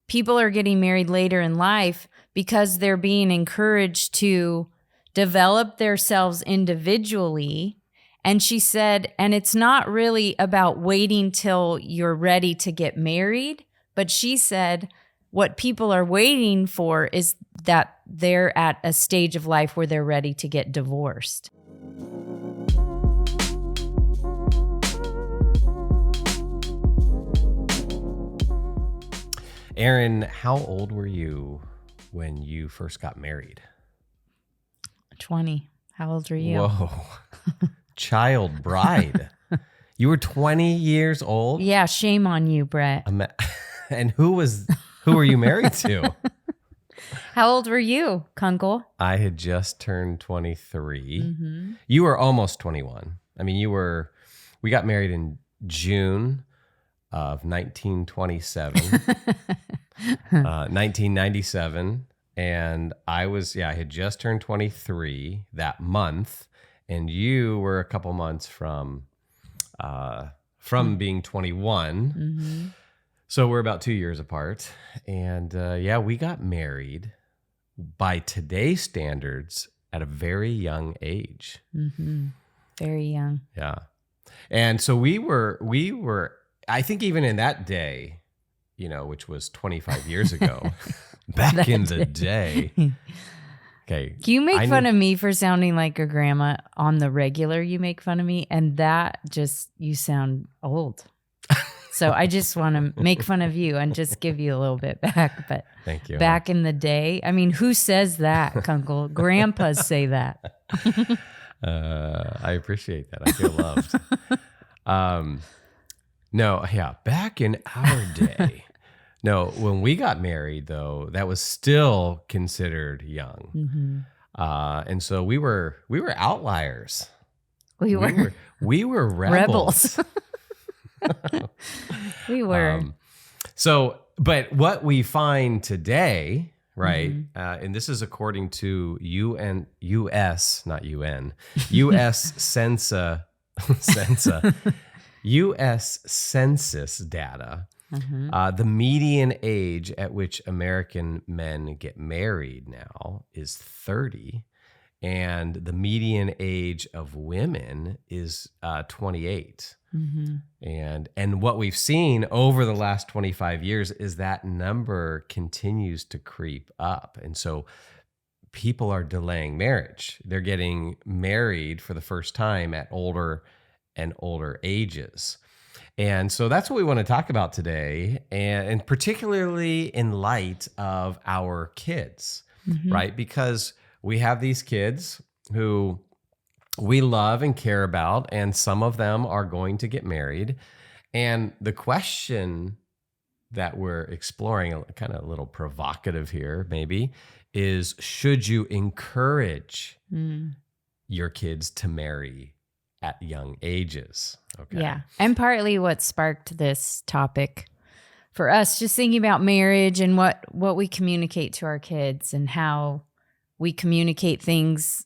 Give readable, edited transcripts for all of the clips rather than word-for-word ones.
people are getting married later in life because they're being encouraged to develop themselves individually. And she said, and it's not really about waiting till you're ready to get married, but she said what people are waiting for is that they're at a stage of life where they're ready to get divorced. Erin, how old were you when you first got married? 20. How old were you? Whoa. Child bride. You were 20 years old? Yeah, shame on you, Brett. And who were you married to? How old were you, Kunkel? I had just turned 23. Mm-hmm. You were almost 21. I mean, we got married in June of 1927, 1997. And I had just turned 23 that month. And you were a couple months from being 21. Mm-hmm. So we're about 2 years apart. And we got married by today's standards at a very young age. Mm-hmm. Very young. Yeah. And so we were, I think even in that day, which was 25 years ago, back in the day. Okay. You make fun of me for sounding like a grandma on the regular. You make fun of me, and that you sound old. So I just want to make fun of you and just give you a little bit back. But thank you. Back in the day, I mean, who says that, Kunkel? Grandpas say that. I appreciate that. I feel loved. Back in our day. No, when we got married, though, that was still considered young. Mm-hmm. And so we were outliers. We were rebels. We were. But what we find today, right, and this is according to U.S. U.S. Census data. The median age at which American men get married now is 30, and the median age of women is 28. Mm-hmm. And what we've seen over the last 25 years is that number continues to creep up. And so people are delaying marriage. They're getting married for the first time at older and older ages. And so that's what we want to talk about today, and particularly in light of our kids, right? Because we have these kids who we love and care about, and some of them are going to get married. And the question that we're exploring, kind of a little provocative here maybe, is should you encourage your kids to marry at young ages? Okay. Yeah. And partly what sparked this topic for us, just thinking about marriage and what we communicate to our kids and how we communicate things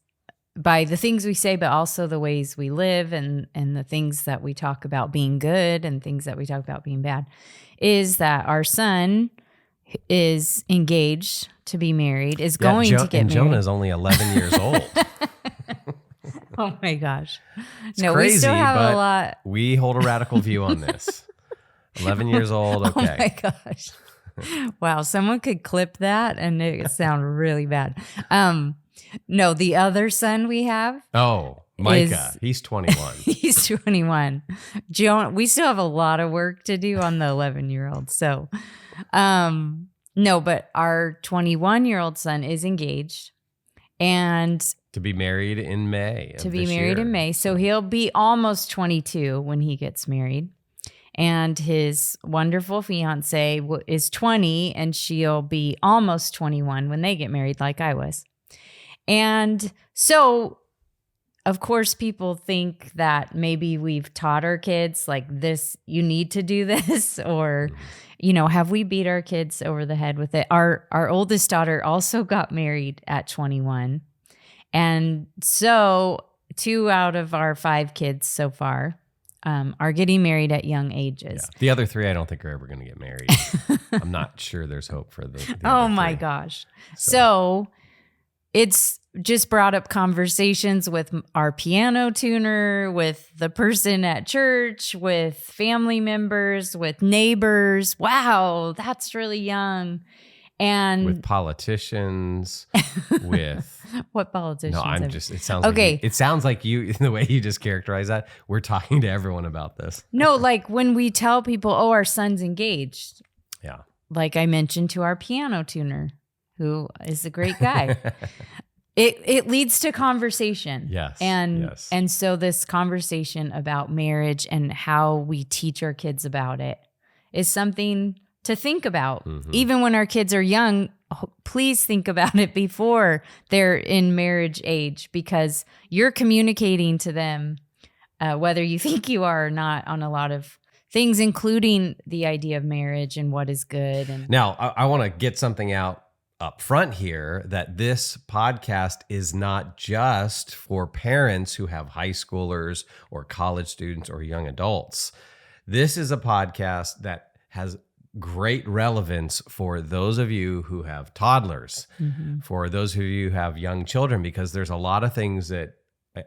by the things we say, but also the ways we live and the things that we talk about being good and things that we talk about being bad, is that our son is engaged to be married, is going to get married. Jonah's only 11 years old. Oh my gosh. It's crazy, we still have but a lot. We hold a radical view on this. 11 years old, okay. Oh my gosh. Wow, someone could clip that and it would sound really bad. No, the other son we have. Oh, Micah. He's 21. He's 21. We still have a lot of work to do on the 11-year-old. So, no, but our 21-year-old son is engaged and to be married in May. So he'll be almost 22 when he gets married. And his wonderful fiance is 20 and she'll be almost 21 when they get married, like I was. And so, of course, people think that maybe we've taught our kids like this, you need to do this, or, have we beat our kids over the head with it? Our oldest daughter also got married at 21. And so 2 out of our 5 kids so far are getting married at young ages. The other 3, I don't think are ever going to get married. I'm not sure there's hope for the Oh other my 3. gosh. So it's just brought up conversations with our piano tuner, with the person at church, with family members, with neighbors. Wow, that's really young. And with politicians, with what politicians? no, I'm have- just. It sounds Okay. Like it sounds like you the way you just characterize that. We're talking to everyone about this. No, like when we tell people, oh, our son's engaged, Yeah. like I mentioned to our piano tuner, who is a great guy. It leads to conversation. Yes. And so this conversation about marriage and how we teach our kids about it is something to think about. Even when our kids are young, please think about it before they're in marriage age, because you're communicating to them, whether you think you are or not, on a lot of things, including the idea of marriage and what is good. And now I want to get something out up front here, that this podcast is not just for parents who have high schoolers or college students or young adults. This is a podcast that has great relevance for those of you who have toddlers, for those of you who have young children, because there's a lot of things that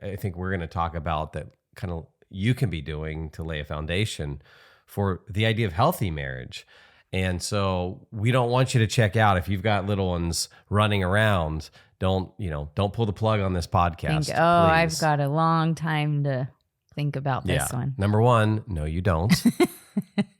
I think we're going to talk about that kind of you can be doing to lay a foundation for the idea of healthy marriage. And so we don't want you to check out if you've got little ones running around. Don't pull the plug on this podcast. think, oh, please. I've got a long time to think about this one. Number 1, no, you don't.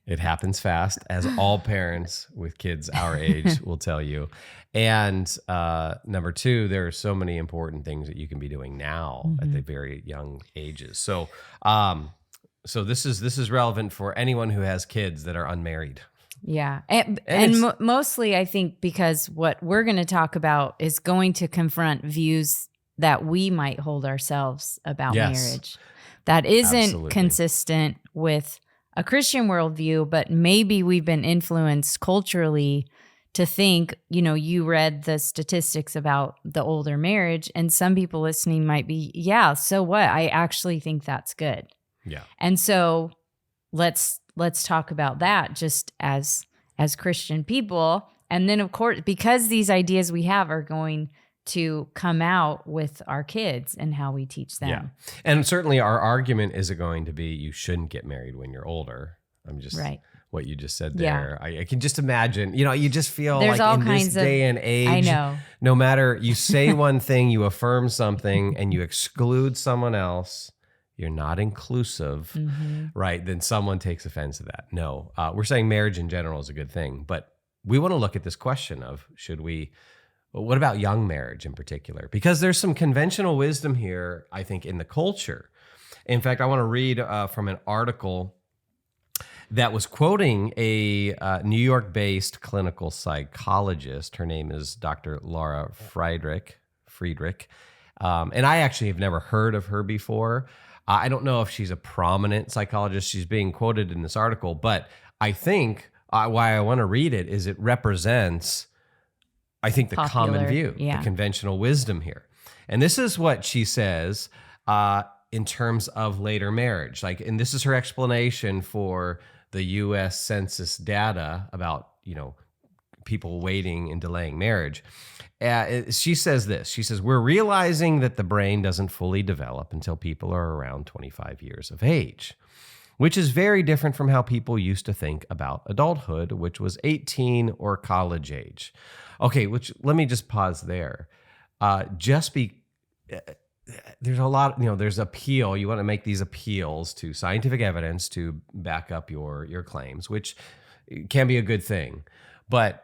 It happens fast, as all parents with kids our age will tell you. And number 2, there are so many important things that you can be doing now at the very young ages. So, so this is relevant for anyone who has kids that are unmarried. Yeah. And mostly, I think, because what we're going to talk about is going to confront views that we might hold ourselves about marriage that isn't consistent with a Christian worldview, but maybe we've been influenced culturally to think, you read the statistics about the older marriage, and some people listening might be, yeah, so what? I actually think that's good. Yeah. And so let's talk about that just as Christian people. And then, of course, because these ideas we have are going to come out with our kids and how we teach them. Yeah. And certainly our argument isn't going to be you shouldn't get married when you're older. I'm just what you just said there. I can just imagine, you just feel there's like all in kinds this day and age, I know. No matter you say one thing, you affirm something and you exclude someone else, you're not inclusive, right? Then someone takes offense to that. No, we're saying marriage in general is a good thing, but we want to look at this question of what about young marriage in particular? Because there's some conventional wisdom here, I think, in the culture. In fact, I want to read from an article that was quoting a New York-based clinical psychologist. Her name is Dr. Laura Friedrich. And I actually have never heard of her before. I don't know if she's a prominent psychologist. She's being quoted in this article, but I think why I want to read it is it represents, I think, the common view, the conventional wisdom here. And this is what she says in terms of later marriage. And this is her explanation for the U.S. Census data about, people waiting and delaying marriage. She says this. She says, we're realizing that the brain doesn't fully develop until people are around 25 years of age, which is very different from how people used to think about adulthood, which was 18 or college age. Okay, let me just pause there. There's a lot, there's appeal. You want to make these appeals to scientific evidence to back up your claims, which can be a good thing. But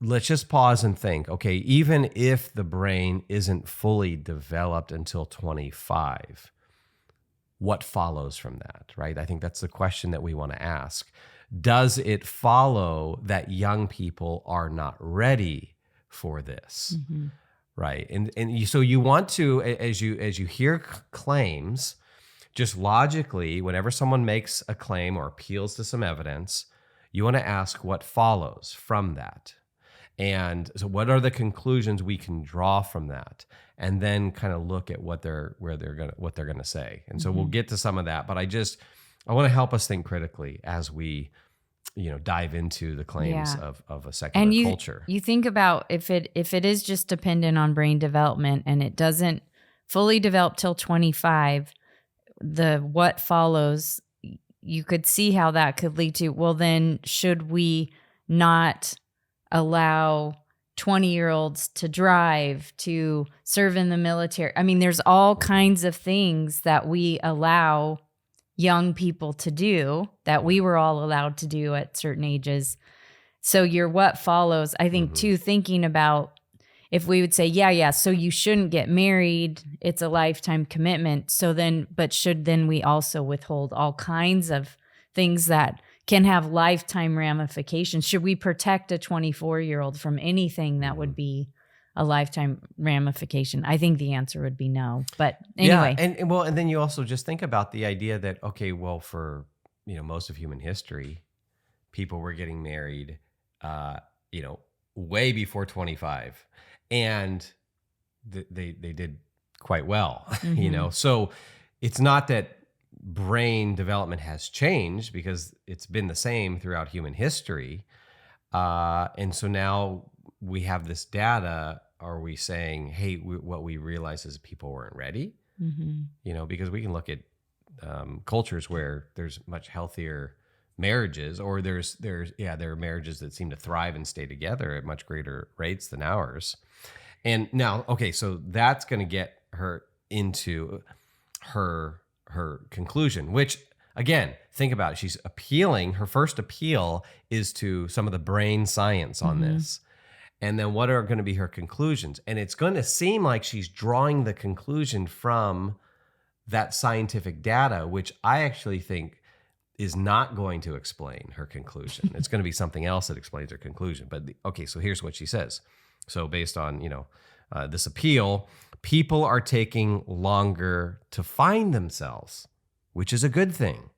let's just pause and think, okay, even if the brain isn't fully developed until 25, what follows from that, right? I think that's the question that we want to ask. Does it follow that young people are not ready for this? Right. So you want to, as you hear claims, just logically, whenever someone makes a claim or appeals to some evidence, you want to ask what follows from that. And so what are the conclusions we can draw from that? And then kind of look at what they're going to say. And so we'll get to some of that, but I want to help us think critically as we, dive into the claims Yeah. of a secular And culture. you think about if it is just dependent on brain development and it doesn't fully develop till 25, the what follows, you could see how that could lead to, well, then should we not allow 20-year-olds to drive, to serve in the military? I mean, there's all kinds of things that we allow young people to do that we were all allowed to do at certain ages. So your what follows, I think, too, thinking about if we would say, yeah, so you shouldn't get married, it's a lifetime commitment. So then, but should then we also withhold all kinds of things that can have lifetime ramifications? Should we protect a 24-year-old from anything that would be a lifetime ramification? I think the answer would be no. But anyway. Yeah, and then you also just think about the idea that, okay, well, for most of human history, people were getting married, way before 25, and they did quite well, So it's not that brain development has changed, because it's been the same throughout human history, and so now we have this data. Are we saying, hey, what we realize is people weren't ready? Because we can look at cultures where there's much healthier marriages, or there are marriages that seem to thrive and stay together at much greater rates than ours. And now, okay, so that's going to get her into her conclusion, which, again, think about it. She's appealing. Her first appeal is to some of the brain science on this. And then what are going to be her conclusions? And it's going to seem like she's drawing the conclusion from that scientific data, which I actually think is not going to explain her conclusion. It's going to be something else that explains her conclusion. But okay, so here's what she says. So based on, this appeal, people are taking longer to find themselves, which is a good thing.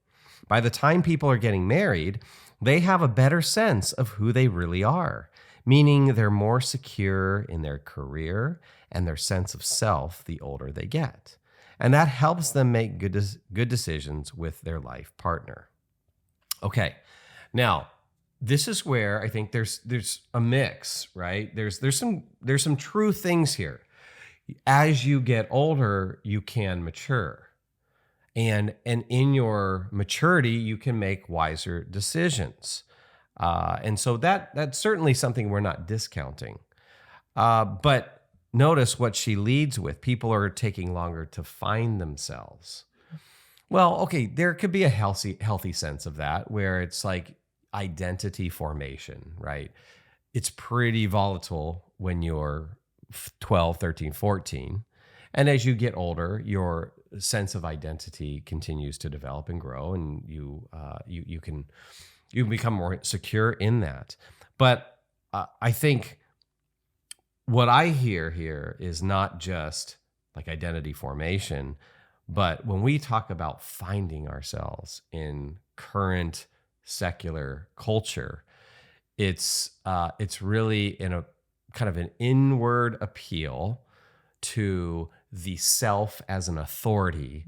By the time people are getting married, they have a better sense of who they really are, meaning they're more secure in their career and their sense of self the older they get. And that helps them make good decisions with their life partner. Okay, now this is where I think there's a mix, right? There's some true things here. As you get older, you can mature. And in your maturity, you can make wiser decisions. And so that's certainly something we're not discounting. But notice what she leads with. People are taking longer to find themselves. Well, okay, there could be a healthy sense of that, where it's like identity formation, right? It's pretty volatile when you're 12, 13, 14. And as you get older, your sense of identity continues to develop and grow, and you become more secure in that. But I think what I hear here is not just like identity formation, but when we talk about finding ourselves in current secular culture, it's really in a kind of an inward appeal to the self as an authority,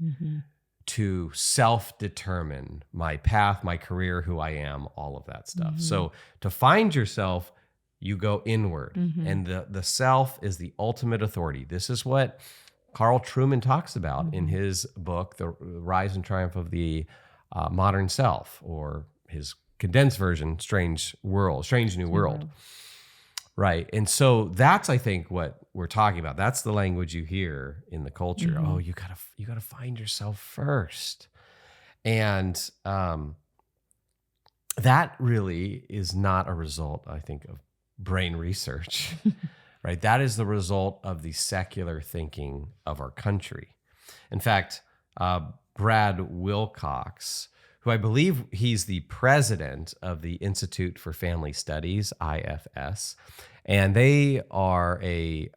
to self-determine my path, my career, who I am, all of that stuff. So to find yourself, you go inward, and the self is the ultimate authority. This is what Carl Trueman talks about in his book, The Rise and Triumph of the Modern Self, or his condensed version, Strange New World. Right. And so that's, I think, what we're talking about. That's the language you hear in the culture. Oh, you gotta find yourself first. And that really is not a result, I think, of brain research. Right. That is the result of the secular thinking of our country. In fact, Brad Wilcox, who I believe he's the president of the Institute for Family Studies, IFS, and they are a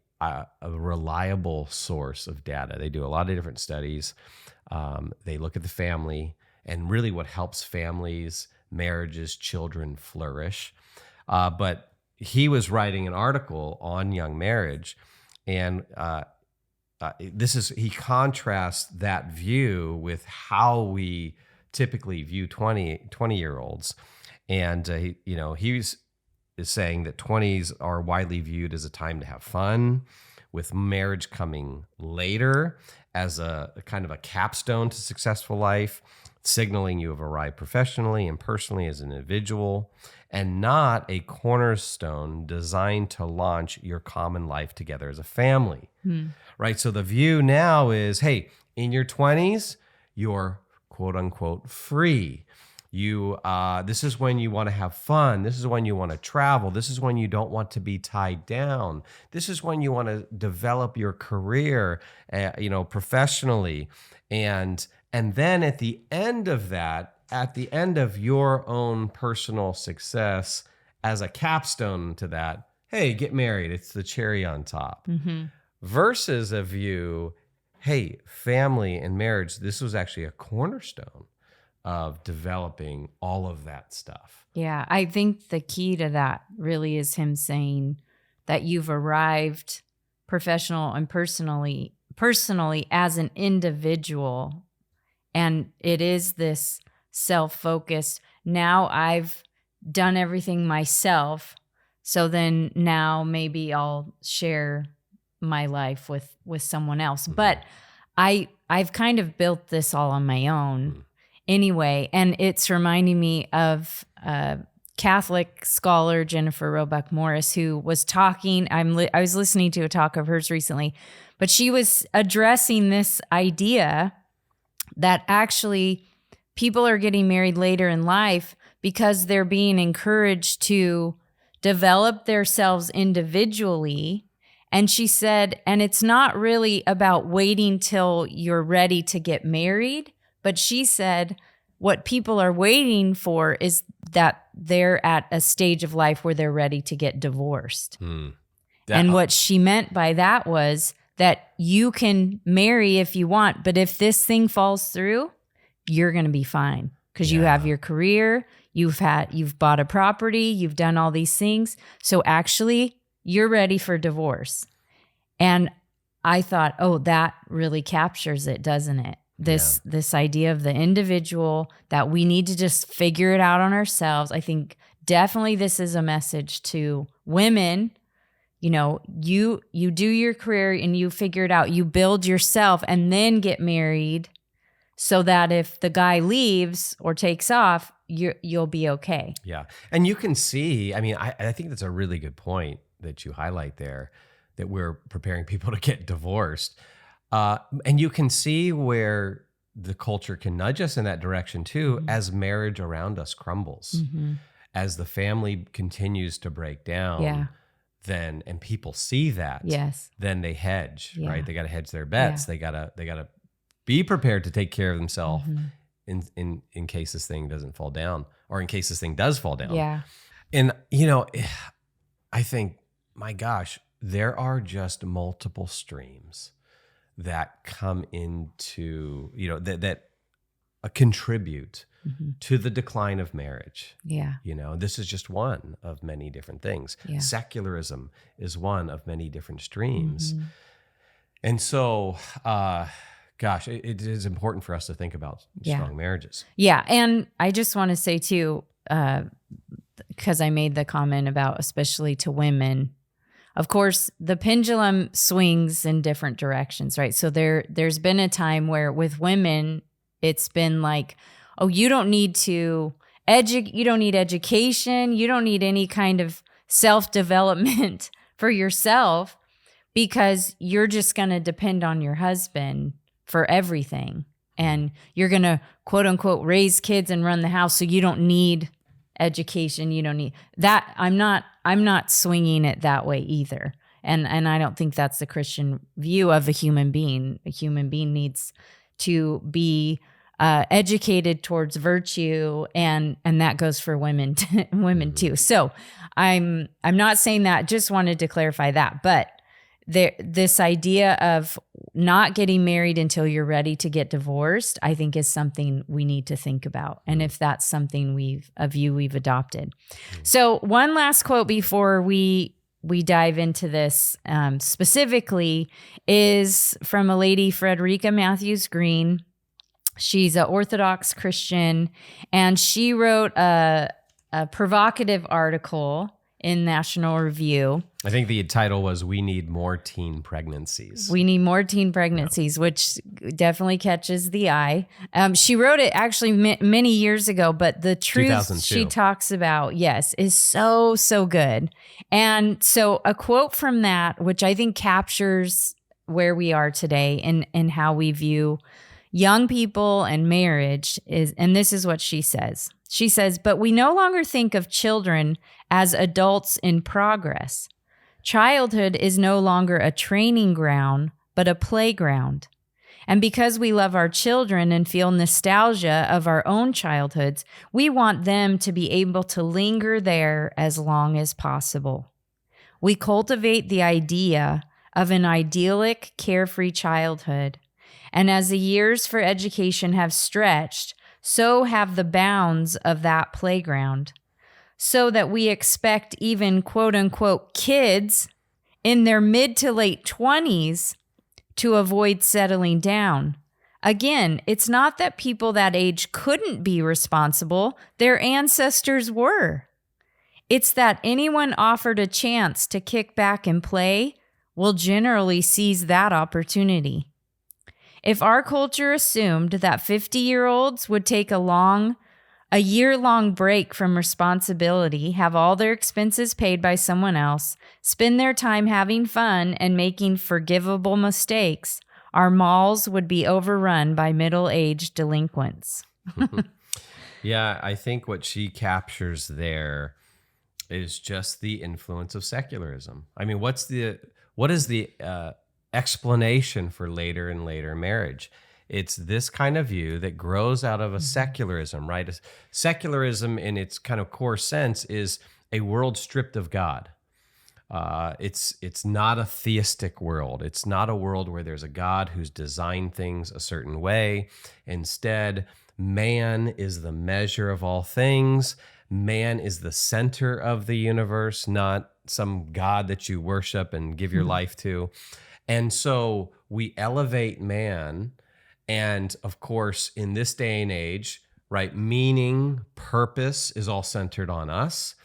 reliable source of data. They do a lot of different studies. They look at the family and really what helps families, marriages, children flourish. But he was writing an article on young marriage, and he contrasts that view with how we typically view 20-year-olds. And, he's is saying that 20s are widely viewed as a time to have fun, with marriage coming later as a kind of a capstone to successful life, signaling you have arrived professionally and personally as an individual, and not a cornerstone designed to launch your common life together as a family. Right? So the view now is, hey, in your 20s, you're quote unquote free. This is when you want to have fun. This is when you want to travel. This is when you don't want to be tied down. This is when you want to develop your career, professionally. And then at the end of that, at the end of your own personal success, as a capstone to that, hey, get married. It's the cherry on top. Versus a view, hey, family and marriage, this was actually a cornerstone of developing all of that stuff. Yeah, I think the key to that really is him saying that you've arrived professional and personally as an individual. And it is this self-focused, now I've done everything myself, so then now maybe I'll share my life with someone else. But I've kind of built this all on my own anyway, and it's reminding me of Catholic scholar Jennifer Roebuck Morris, who was talking. I was listening to a talk of hers recently, but she was addressing this idea that actually people are getting married later in life because they're being encouraged to develop themselves individually. And she said, and it's not really about waiting till you're ready to get married, but she said what people are waiting for is that they're at a stage of life where they're ready to get divorced. And what she meant by that was that you can marry if you want, but if this thing falls through, you're going to be fine because you have your career, you've bought a property, you've done all these things. So actually, you're ready for divorce. And I thought, oh, that really captures it, doesn't it? This idea of the individual, that we need to just figure it out on ourselves. I think definitely this is a message to women. You do your career and you figure it out. You build yourself and then get married so that if the guy leaves or takes off, you'll be okay. Yeah. And you can see, I think that's a really good point that you highlight there, that we're preparing people to get divorced. And you can see where the culture can nudge us in that direction too, as marriage around us crumbles, as the family continues to break down. Then, and people see that, then they hedge, right? They got to hedge their bets. They got to be prepared to take care of themselves in case this thing doesn't fall down, or in case this thing does fall down. Yeah. And, I think, my gosh, there are just multiple streams that come into, that contribute to the decline of marriage. Yeah. This is just one of many different things. Yeah. Secularism is one of many different streams. And so, gosh, it is important for us to think about strong marriages. Yeah. And I just want to say too, because I made the comment about especially to women, of course, the pendulum swings in different directions, right? So there's been a time where with women, it's been like, oh, you don't need you don't need education, you don't need any kind of self-development for yourself because you're just going to depend on your husband for everything. And you're going to quote unquote raise kids and run the house, so you don't need education, you don't need that. I'm not swinging it that way either. And I don't think that's the Christian view of a human being. A human being needs to be educated towards virtue, and that goes for women too. So I'm not saying that, just wanted to clarify that. But this idea of not getting married until you're ready to get divorced, I think is something we need to think about. And if that's something we've adopted. So one last quote before we dive into this specifically is from a lady, Frederica Matthews Green, She's an Orthodox Christian, and she wrote a provocative article in National Review. I think the title was "We Need More Teen Pregnancies." We need more teen pregnancies, which definitely catches the eye. She wrote it actually many years ago, but the truth 2002. she talks about, yes, is so, so good. And so a quote from that, which I think captures where we are today and how we view young people and marriage is, and this is what she says. She says, "But we no longer think of children as adults in progress. Childhood is no longer a training ground, but a playground. And because we love our children and feel nostalgia of our own childhoods, we want them to be able to linger there as long as possible. We cultivate the idea of an idyllic, carefree childhood. And as the years for education have stretched, so have the bounds of that playground. So that we expect even quote unquote kids in their mid to late 20s to avoid settling down. Again, it's not that people that age couldn't be responsible, their ancestors were. It's that anyone offered a chance to kick back and play will generally seize that opportunity. If our culture assumed that 50-year-olds would take a year-long break from responsibility, have all their expenses paid by someone else, spend their time having fun and making forgivable mistakes, our malls would be overrun by middle-aged delinquents." Yeah, I think what she captures there is just the influence of secularism. I mean, what is the explanation for later and later marriage? It's this kind of view that grows out of a secularism, right? Secularism in its kind of core sense is a world stripped of God. It's not a theistic world. It's not a world where there's a God who's designed things a certain way. Instead, man is the measure of all things. Man is the center of the universe, not some God that you worship and give your life to. And so we elevate man. And of course, in this day and age, right, meaning, purpose is all centered on us.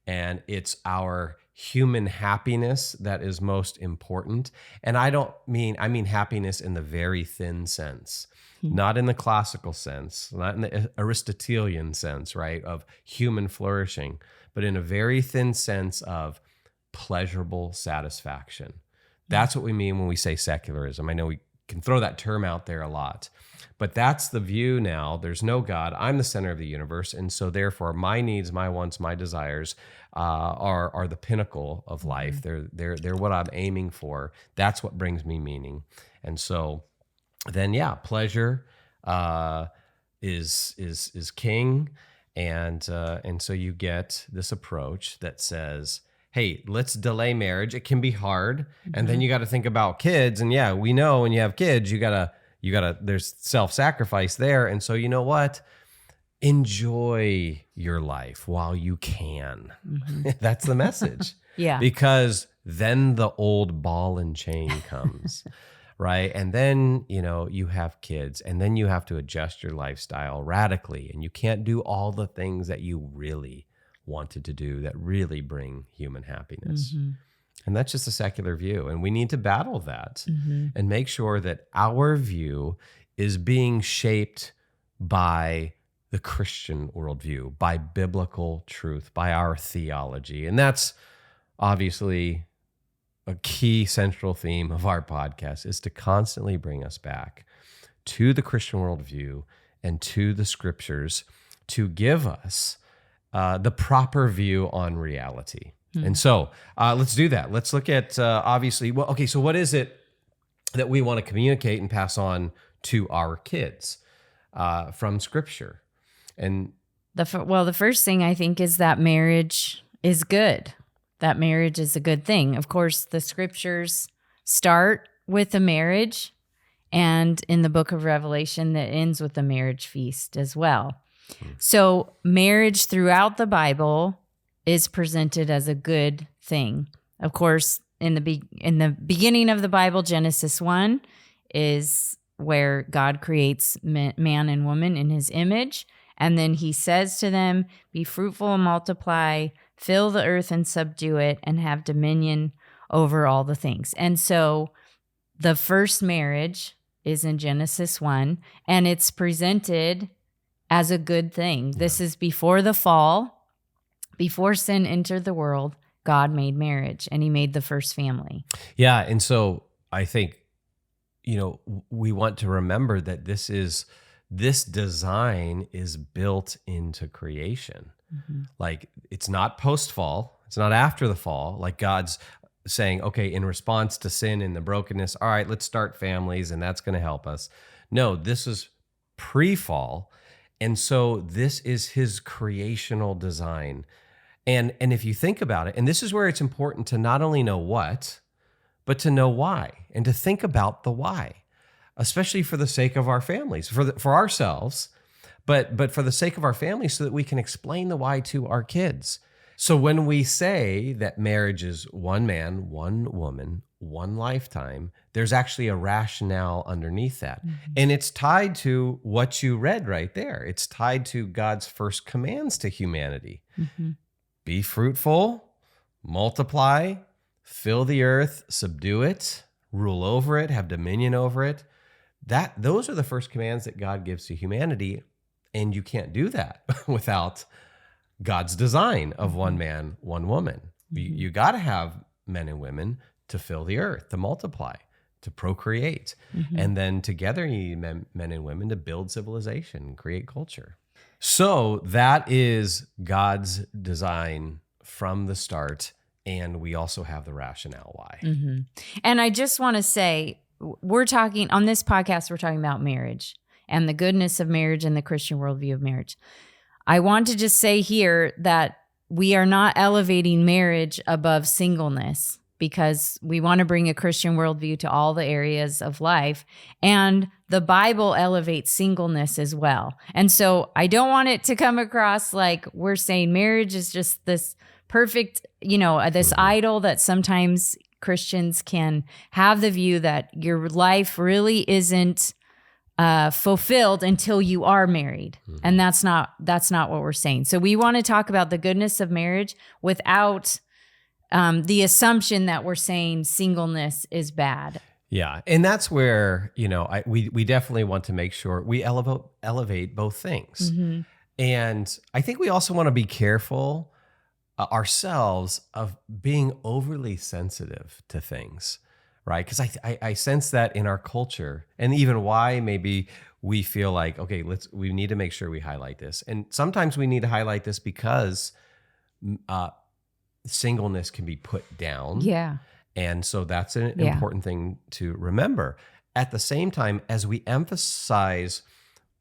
And it's our human happiness that is most important. And I mean happiness in the very thin sense, not in the classical sense, not in the Aristotelian sense, right, of human flourishing, but in a very thin sense of pleasurable satisfaction. That's what we mean when we say secularism. I know we can throw that term out there a lot, but that's the view now. There's no God. I'm the center of the universe. And so therefore my needs, my wants, my desires are the pinnacle of life. They're what I'm aiming for. That's what brings me meaning. And so then, yeah, pleasure is king. And so you get this approach that says, hey, let's delay marriage. It can be hard. And then you got to think about kids. And yeah, we know when you have kids, you gotta, there's self-sacrifice there. And so you know what? Enjoy your life while you can. That's the message. Yeah. Because then the old ball and chain comes, right? And then, you have kids, and then you have to adjust your lifestyle radically. And you can't do all the things that you really wanted to do that really bring human happiness. And that's just a secular view. And we need to battle that and make sure that our view is being shaped by the Christian worldview, by biblical truth, by our theology. And that's obviously a key central theme of our podcast, is to constantly bring us back to the Christian worldview and to the scriptures to give us the proper view on reality. And so let's do that. Let's look at, obviously, so what is it that we want to communicate and pass on to our kids from Scripture? And the first thing I think is that marriage is good. That marriage is a good thing. Of course, the Scriptures start with a marriage, and in the book of Revelation, that ends with a marriage feast as well. So marriage throughout the Bible is presented as a good thing. Of course, in the beginning of the Bible, Genesis 1 is where God creates man and woman in his image. And then he says to them, be fruitful and multiply, fill the earth and subdue it, and have dominion over all the things. And so the first marriage is in Genesis 1, and it's presented as a good thing. This is before the fall, before sin entered the world. God made marriage, and he made the first family. Yeah, and so I think, we want to remember that this design is built into creation. Mm-hmm. Like, it's not post-fall. It's not after the fall. Like, God's saying, okay, in response to sin and the brokenness, all right, let's start families, and that's going to help us. No, this is pre-fall. And so this is his creational design. And if you think about it, and this is where it's important to not only know what, but to know why, and to think about the why, especially for the sake of our families, for ourselves, but for the sake of our families, so that we can explain the why to our kids. So when we say that marriage is one man, one woman, one lifetime, there's actually a rationale underneath that. Mm-hmm. And it's tied to what you read right there. It's tied to God's first commands to humanity. Mm-hmm. Be fruitful, multiply, fill the earth, subdue it, rule over it, have dominion over it. Those are the first commands that God gives to humanity, and you can't do that without God's design of one man, one woman. Mm-hmm. You got to have men and women to fill the earth, to multiply, to procreate. Mm-hmm. And then together you need men and women to build civilization and create culture. So that is God's design from the start. And we also have the rationale why. Mm-hmm. And I just want to say, we're talking on this podcast, we're talking about marriage and the goodness of marriage and the Christian worldview of marriage. I want to just say here that we are not elevating marriage above singleness, because we want to bring a Christian worldview to all the areas of life. And the Bible elevates singleness as well. And so I don't want it to come across like we're saying marriage is just this perfect, this idol that sometimes Christians can have the view that your life really isn't fulfilled until you are married. Mm-hmm. And that's not what we're saying. So we want to talk about the goodness of marriage without the assumption that we're saying singleness is bad. Yeah. And that's where, we definitely want to make sure we elevate both things. Mm-hmm. And I think we also want to be careful ourselves of being overly sensitive to things, right? Because I sense that in our culture, and even why maybe we feel like, okay, we need to make sure we highlight this. And sometimes we need to highlight this because singleness can be put down. Yeah. And so that's an important thing to remember. At the same time, as we emphasize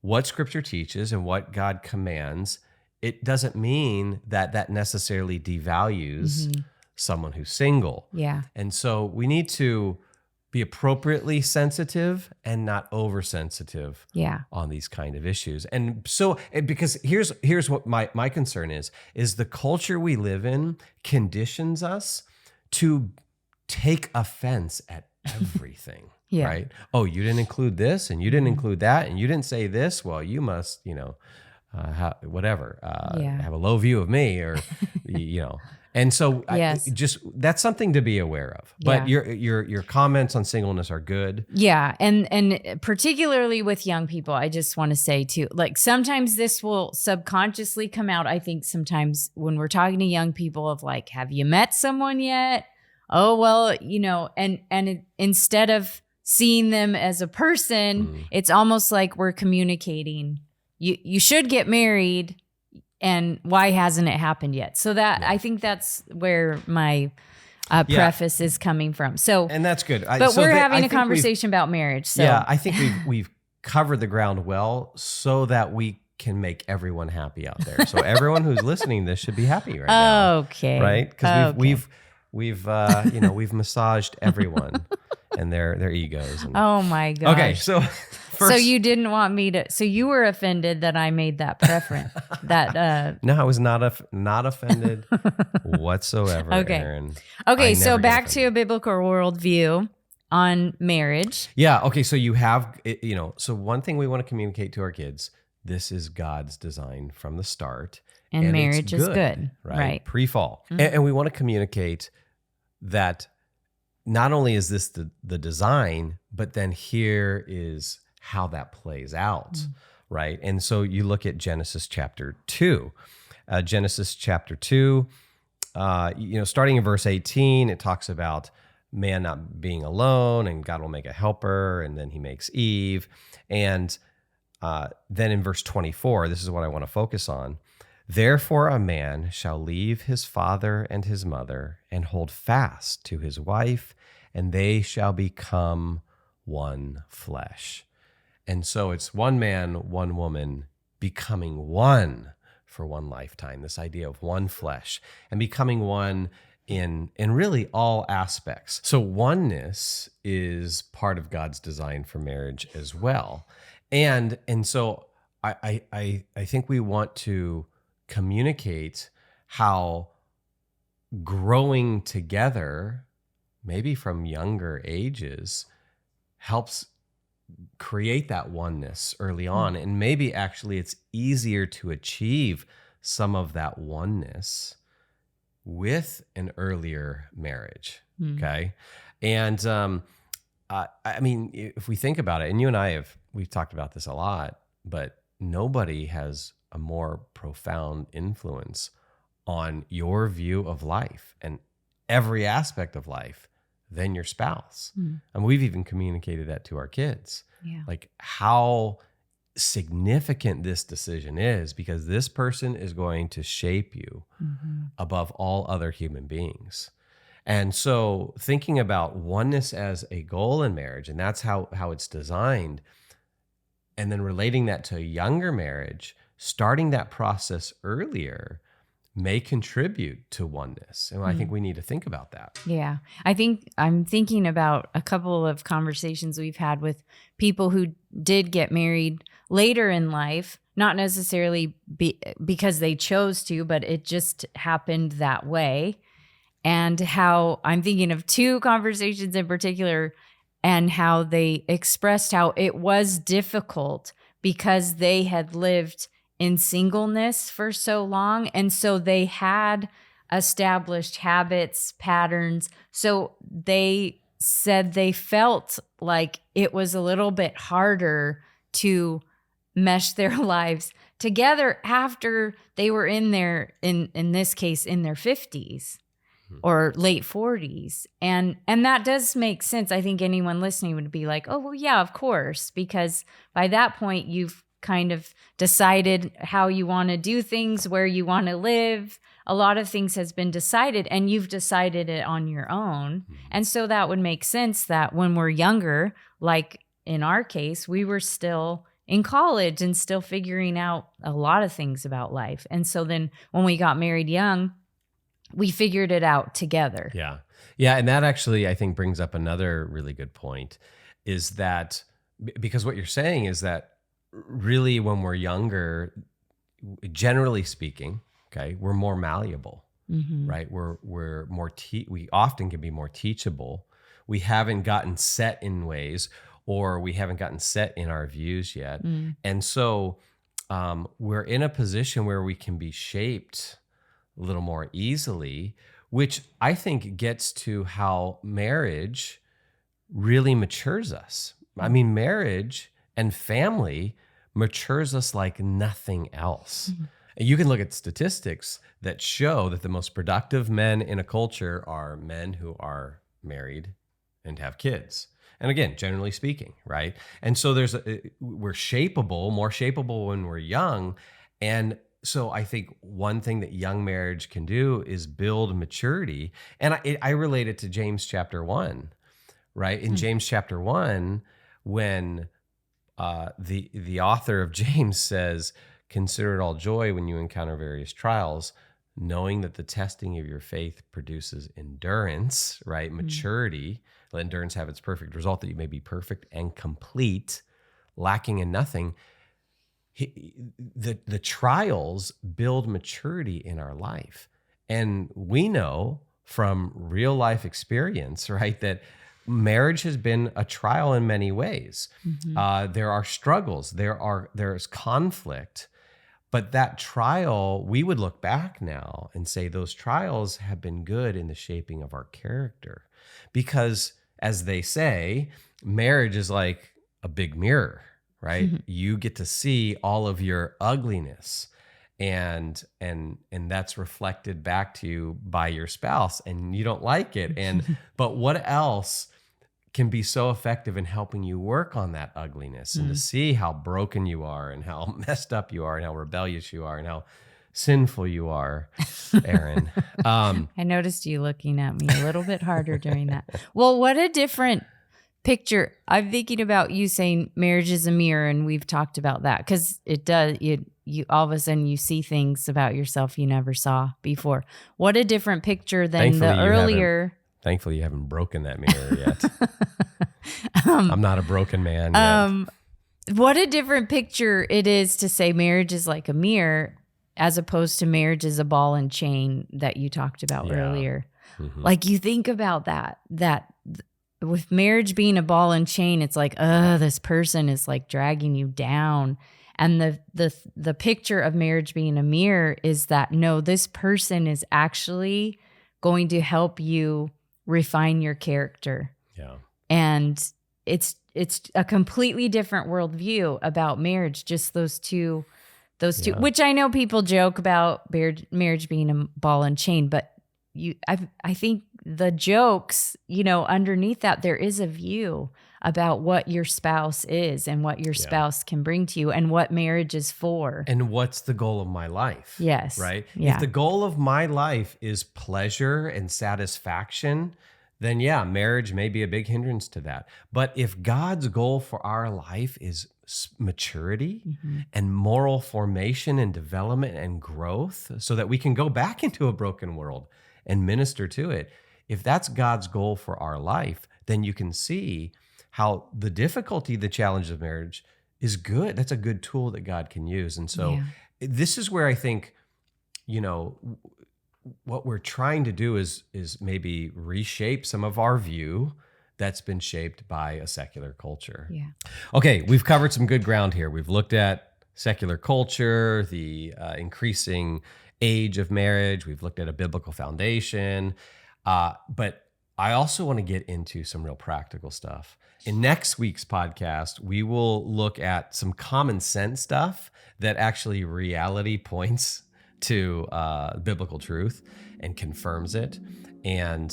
what Scripture teaches and what God commands, it doesn't mean that necessarily devalues someone who's single. Yeah. And so we need to be appropriately sensitive and not oversensitive on these kind of issues. And so, because here's what my concern is the culture we live in conditions us to take offense at everything. Yeah. Right? Oh, you didn't include this and you didn't include that and you didn't say this. Well, you must, have a low view of me, or, And so yes. That's something to be aware of. But your comments on singleness are good. Yeah. And particularly with young people, I just want to say too, like sometimes this will subconsciously come out. I think sometimes when we're talking to young people of like, have you met someone yet? Oh, well, instead of seeing them as a person, it's almost like we're communicating, you should get married. And why hasn't it happened yet? So I think that's where my preface is coming from. So, and that's good. We're having a conversation about marriage. So. Yeah, I think we've covered the ground well, so that we can make everyone happy out there. So everyone who's listening to this should be happy right now. Okay. Right? Because we've massaged everyone and their egos. And, oh my gosh. Okay, so. So you didn't want me to. So you were offended that I made that preference. No, I was not offended whatsoever. Okay. Erin. Okay. So back to a biblical worldview. on marriage. Yeah. Okay. So you have, so one thing we want to communicate to our kids, this is God's design from the start. And it's marriage is good, right? Pre-fall. And we want to communicate that not only is this the design, but then here is how that plays out, right? And so you look at Genesis chapter 2. Genesis chapter 2, starting in verse 18, it talks about man not being alone, and God will make a helper, and then he makes Eve. And then in verse 24, this is what I want to focus on. Therefore a man shall leave his father and his mother and hold fast to his wife, and they shall become one flesh. And so it's one man, one woman becoming one for one lifetime, this idea of one flesh and becoming one in really all aspects. So oneness is part of God's design for marriage as well. And so I think we want to communicate how growing together, maybe from younger ages, helps create that oneness early on. And maybe actually it's easier to achieve some of that oneness with an earlier marriage. Okay. And I mean, if we think about it, and you and we've talked about this a lot, but nobody has a more profound influence on your view of life and every aspect of life than your spouse. And we've even communicated that to our kids, like how significant this decision is, because this person is going to shape you above all other human beings. And so thinking about oneness as a goal in marriage, and that's how it's designed, and then relating that to a younger marriage, starting that process earlier may contribute to oneness. And I think we need to think about that. Yeah. I think I'm thinking about a couple of conversations we've had with people who did get married later in life, not necessarily because they chose to, but it just happened that way. And how I'm thinking of two conversations in particular, and how they expressed how it was difficult because they had lived in singleness for so long. And so they had established habits, patterns. So they said they felt like it was a little bit harder to mesh their lives together after they were in this case, in their 50s or late 40s. And that does make sense. I think anyone listening would be like, oh, well, yeah, of course, because by that point you've kind of decided how you want to do things, where you want to live. A lot of things has been decided, and you've decided it on your own. And so that would make sense that when we're younger, like in our case, we were still in college and still figuring out a lot of things about life. And so then when we got married young, we figured it out together. Yeah. Yeah. And that actually, I think, brings up another really good point, is that because what you're saying is that really when we're younger, generally speaking, okay, we're more malleable, right? We're more, we often can be more teachable. We haven't gotten set in ways, or we haven't gotten set in our views yet. And so we're in a position where we can be shaped a little more easily, which I think gets to how marriage really matures us. I mean, marriage and family matures us like nothing else. And you can look at statistics that show that the most productive men in a culture are men who are married and have kids. And again, generally speaking, right? And so we're shapeable, more shapeable when we're young. And so I think one thing that young marriage can do is build maturity. And I relate it to James chapter 1, right? In James chapter 1, when the author of James says, consider it all joy when you encounter various trials, knowing that the testing of your faith produces endurance, right? Maturity. Let endurance have its perfect result, that you may be perfect and complete, lacking in nothing. The trials build maturity in our life. And we know from real life experience, right, that marriage has been a trial in many ways. Mm-hmm. There are struggles, there's conflict, but that trial, we would look back now and say those trials have been good in the shaping of our character. Because as they say, marriage is like a big mirror, right? You get to see all of your ugliness, and that's reflected back to you by your spouse, and you don't like it. But what else can be so effective in helping you work on that ugliness and to see how broken you are and how messed up you are and how rebellious you are and how sinful you are, Erin. I noticed you looking at me a little bit harder during that. Well, what a different picture. I'm thinking about you saying marriage is a mirror, and we've talked about that because it does. You all of a sudden you see things about yourself you never saw before. What a different picture than the earlier. Thankfully, you haven't broken that mirror yet. I'm not a broken man yet. What a different picture it is to say marriage is like a mirror as opposed to marriage is a ball and chain that you talked about earlier. Like you think about that with marriage being a ball and chain, it's like, this person is like dragging you down. And the picture of marriage being a mirror is that, no, this person is actually going to help you refine your character. Yeah. And it's a completely different worldview about marriage, just those two, which I know people joke about marriage being a ball and chain, but I think the jokes, underneath that, there is a view about what your spouse is and what your spouse can bring to you and what marriage is for. And what's the goal of my life? Yes. Right? Yeah. If the goal of my life is pleasure and satisfaction, then marriage may be a big hindrance to that. But if God's goal for our life is maturity and moral formation and development and growth so that we can go back into a broken world and minister to it, if that's God's goal for our life, then you can see how the difficulty, the challenge of marriage is good. That's a good tool that God can use. And so this is where I think, what we're trying to do is maybe reshape some of our view that's been shaped by a secular culture. Yeah. Okay, we've covered some good ground here. We've looked at secular culture, the increasing age of marriage. We've looked at a biblical foundation. But I also want to get into some real practical stuff. In next week's podcast, we will look at some common sense stuff that actually reality points to biblical truth and confirms it. And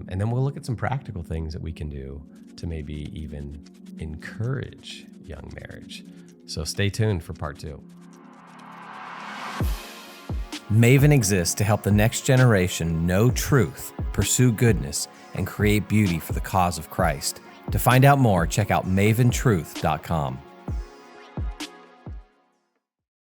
then we'll look at some practical things that we can do to maybe even encourage young marriage. So stay tuned for part 2. Maven exists to help the next generation know truth, pursue goodness, and create beauty for the cause of Christ. To find out more, check out maventruth.com.